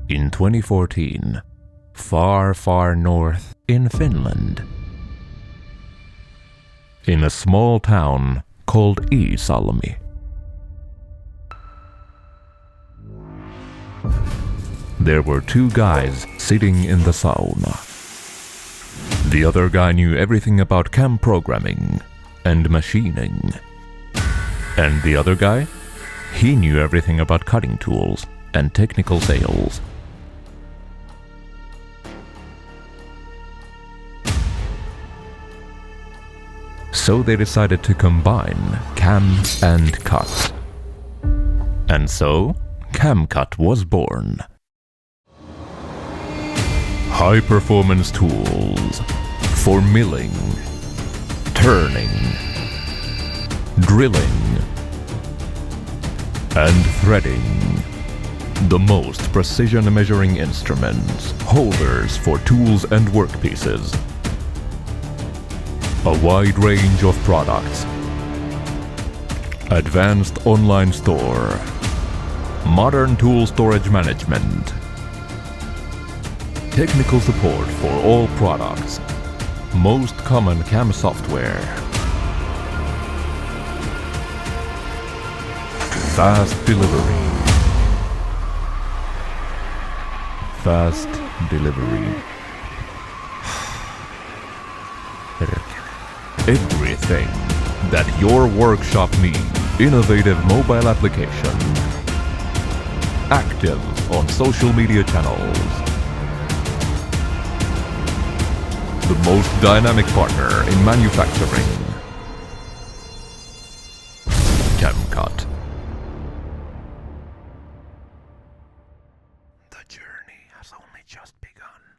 In 2014, far, far north in Finland, in a small town called Iisalmi, there were two guys sitting in the sauna. The other guy knew everything about CAM programming and machining. And the other guy? He knew everything about cutting tools and technical sales. So they decided to combine CAM and CUT. And so, CAMCUT was born. High-performance tools for milling, turning, drilling, and threading. The most precision measuring instruments, holders for tools and workpieces. A wide range of products. Advanced online store. Modern tool storage management. Technical support for all products. Most common CAM software. Fast delivery. Fast delivery. Everything that your workshop needs. Innovative mobile application. Active on social media channels. The most dynamic partner in manufacturing. CAMCUT. The journey has only just begun.